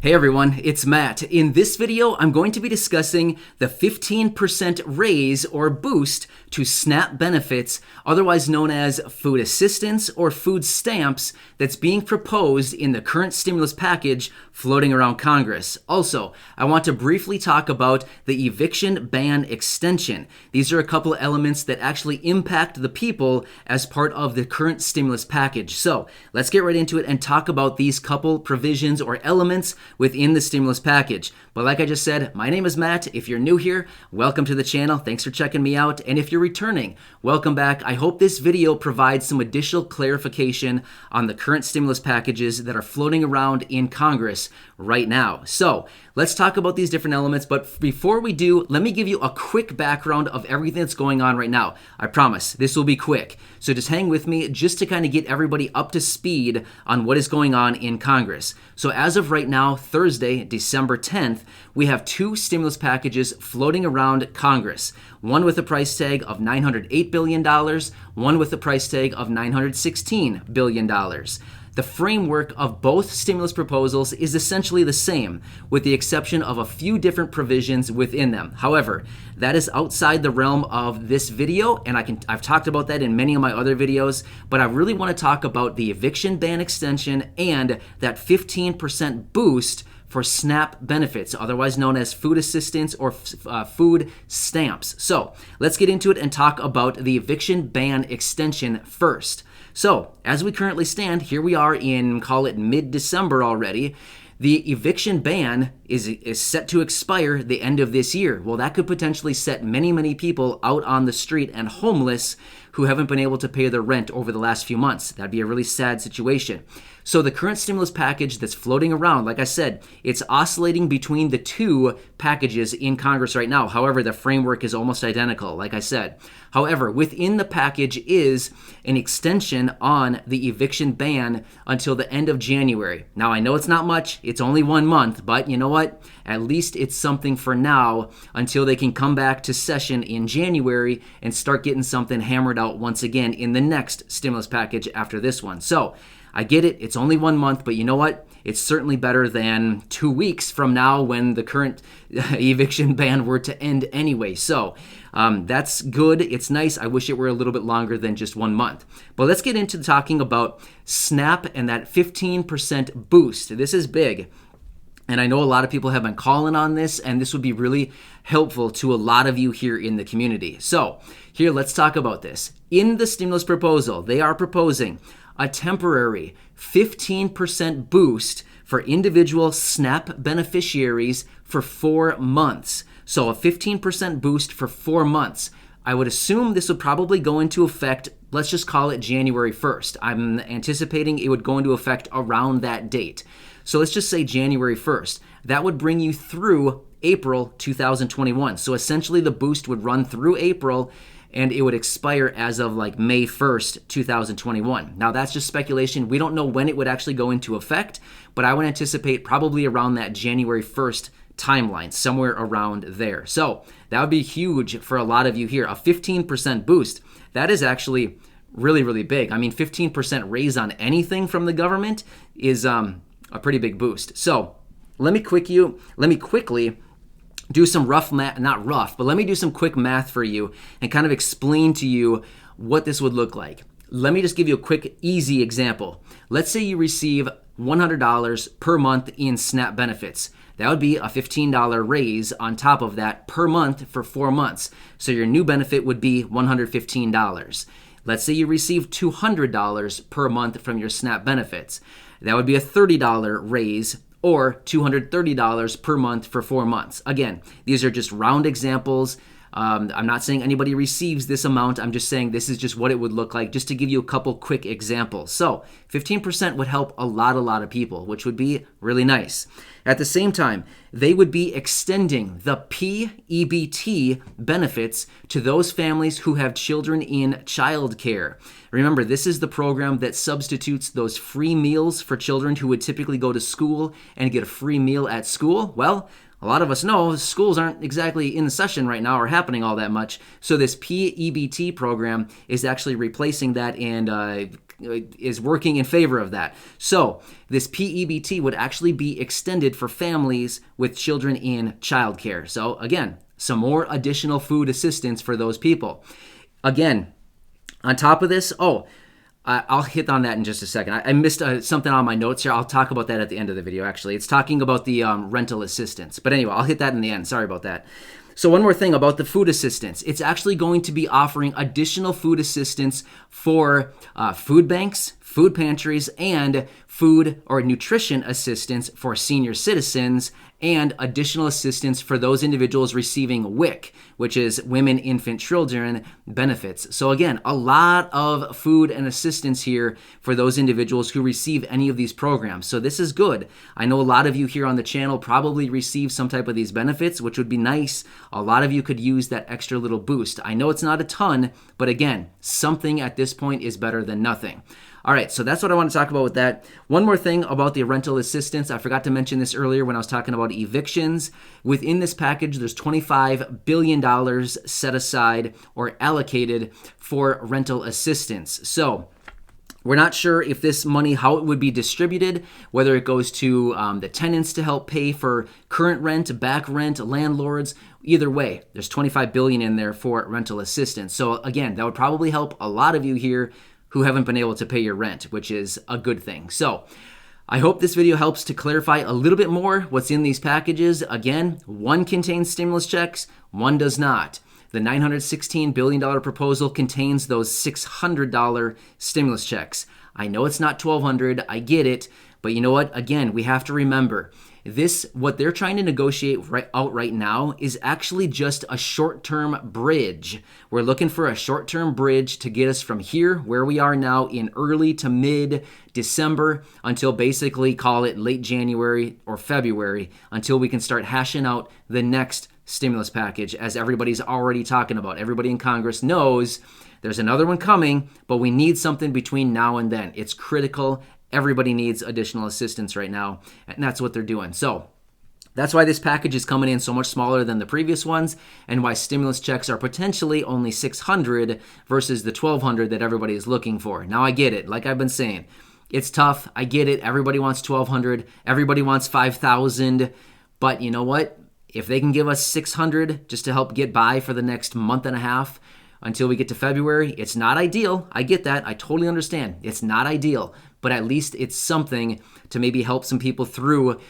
Hey everyone, it's Matt. In this video, I'm going to be discussing the 15% raise or boost to SNAP benefits, otherwise known as food assistance or food stamps, that's being proposed in the current stimulus package floating around Congress. Also, I want to briefly talk about the Eviction Ban Extension. These are a couple of elements that actually impact the people as part of the current stimulus package. So, let's get right into it and talk about these couple provisions or elements within the stimulus package. But like I just said, my name is Matt. If you're new here, welcome to the channel. Thanks for checking me out. And if you're returning, welcome back. I hope this video provides some additional clarification on the current stimulus packages that are floating around in Congress right now. So let's talk about these different elements. But before we do, let me give you a quick background of everything that's going on right now. I promise this will be quick. So just hang with me just to kind of get everybody up to speed on what is going on in Congress. So as of right now, Thursday, December 10th, we have two stimulus packages floating around Congress. One with a price tag of $908 billion, one with a price tag of $916 billion. The framework of both stimulus proposals is essentially the same, with the exception of a few different provisions within them. However, that is outside the realm of this video, and I've talked about that in many of my other videos, but I really want to talk about the eviction ban extension and that 15% boost for SNAP benefits, otherwise known as food assistance or food stamps. So let's get into it and talk about the eviction ban extension first. So as we currently stand, here we are in, call it mid-December already. The eviction ban is set to expire the end of this year. Well, that could potentially set many people out on the street and homeless who haven't been able to pay their rent over the last few months. That'd be a really sad situation. So the current stimulus package that's floating around, like I said, it's oscillating between the two packages in Congress right now. However, the framework is almost identical, like I said. However, within the package is an extension on the eviction ban until the end of January. Now, I know it's not much. It's only 1 month, but you know what? At least it's something for now until they can come back to session in January and start getting something hammered out once again in the next stimulus package after this one. So I get it. It's only 1 month, but you know what? It's certainly better than 2 weeks from now when the current eviction ban were to end anyway. So that's good. It's nice. I wish it were a little bit longer than just 1 month. But let's get into talking about SNAP and that 15% boost. This is big. And I know a lot of people have been calling on this, and this would be really helpful to a lot of you here in the community. So here, let's talk about this. In the stimulus proposal, they are proposing a temporary 15% boost for individual SNAP beneficiaries for 4 months. So a 15% boost for 4 months. I would assume this would probably go into effect, let's just call it January 1st. I'm anticipating it would go into effect around that date. So let's just say January 1st. That would bring you through April 2021. So essentially the boost would run through April and it would expire as of like May 1st, 2021. Now that's just speculation. We don't know when it would actually go into effect, but I would anticipate probably around that January 1st timeline, somewhere around there. So that would be huge for a lot of you here. A 15% boost, that is actually really big. I mean, 15% raise on anything from the government is a pretty big boost. So let me quickly do some rough math, not rough, but let me do some quick math for you and kind of explain to you what this would look like. Let me just give you a quick, easy example. Let's say you receive $100 per month in SNAP benefits. That would be a $15 raise on top of that per month for 4 months. So your new benefit would be $115. Let's say you receive $200 per month from your SNAP benefits. That would be a $30 raise or $230 per month for 4 months. Again, these are just round examples. I'm not saying anybody receives this amount. I'm just saying this is just what it would look like, just to give you a couple quick examples. So 15% would help a lot of people, which would be really nice. At the same time, they would be extending the PEBT benefits to those families who have children in childcare. Remember, this is the program that substitutes those free meals for children who would typically go to school and get a free meal at school. Well, a lot of us know schools aren't exactly in session right now or happening all that much. So this PEBT program is actually replacing that and is working in favor of that. So this PEBT would actually be extended for families with children in childcare. So again, some more additional food assistance for those people. Again, on top of this, I'll hit on that in just a second. I missed something on my notes here. I'll talk about that at the end of the video, actually. It's talking about the rental assistance. But anyway, I'll hit that in the end. Sorry about that. So one more thing about the food assistance. It's actually going to be offering additional food assistance for food banks, food pantries, and food or nutrition assistance for senior citizens, and additional assistance for those individuals receiving WIC, which is Women, Infant, Children benefits. So again, a lot of food and assistance here for those individuals who receive any of these programs. So this is good. I know a lot of you here on the channel probably receive some type of these benefits, which would be nice. A lot of you could use that extra little boost. I know it's not a ton, but again, something at this point is better than nothing. All right, so that's what I want to talk about with that. One more thing about the rental assistance. I forgot to mention this earlier when I was talking about evictions. Within this package, there's $25 billion set aside or allocated for rental assistance. So we're not sure if this money, how it would be distributed, whether it goes to the tenants to help pay for current rent, back rent, landlords. Either way, there's $25 billion in there for rental assistance. So again, that would probably help a lot of you here who haven't been able to pay your rent, which is a good thing. So I hope this video helps to clarify a little bit more what's in these packages. Again, one contains stimulus checks, one does not. The $916 billion proposal contains those $600 stimulus checks. I know it's not $1,200, I get it, but you know what? Again, we have to remember, what they're trying to negotiate right now is actually just a short-term bridge. We're looking for a short-term bridge to get us from here, where we are now, in early to mid-December, until basically call it late January or February, until we can start hashing out the next stimulus package, as everybody's already talking about. Everybody in Congress knows there's another one coming, but we need something between now and then. It's critical. Everybody needs additional assistance right now, and that's what they're doing. So that's why this package is coming in so much smaller than the previous ones, and why stimulus checks are potentially only $600 versus the $1,200 that everybody is looking for. Now, I get it. Like I've been saying, it's tough. I get it. Everybody wants $1,200. Everybody wants $5,000. But you know what? If they can give us $600 just to help get by for the next month and a half until we get to February, it's not ideal. I get that. I totally understand. It's not ideal. But at least it's something to maybe help some people through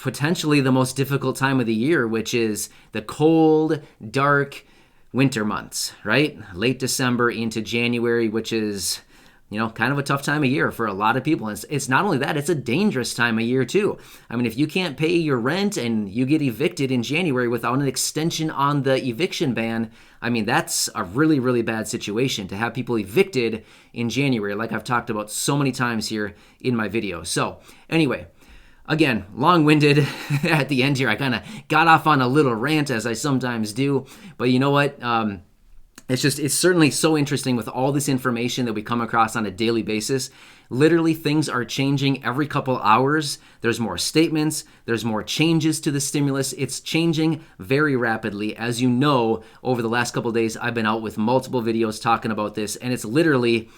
potentially the most difficult time of the year, which is the cold, dark winter months, right? Late December into January, which is, kind of a tough time of year for a lot of people. And it's not only that, it's a dangerous time of year too. I mean, if you can't pay your rent and you get evicted in January without an extension on the eviction ban, I mean, that's a really, really bad situation to have people evicted in January, like I've talked about so many times here in my video. So anyway, again, long-winded at the end here. I kind of got off on a little rant, as I sometimes do. But you know what? It's certainly so interesting with all this information that we come across on a daily basis. Literally, things are changing every couple hours. There's more statements. There's more changes to the stimulus. It's changing very rapidly. As you know, over the last couple of days, I've been out with multiple videos talking about this, and it's literally,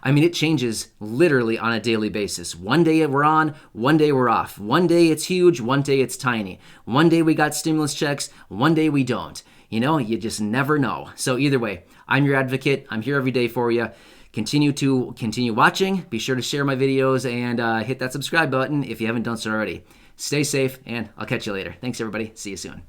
it changes literally on a daily basis. One day we're on, one day we're off. One day it's huge, one day it's tiny. One day we got stimulus checks, one day we don't. You just never know. So either way, I'm your advocate. I'm here every day for you. Continue watching. Be sure to share my videos and hit that subscribe button if you haven't done so already. Stay safe, and I'll catch you later. Thanks, everybody. See you soon.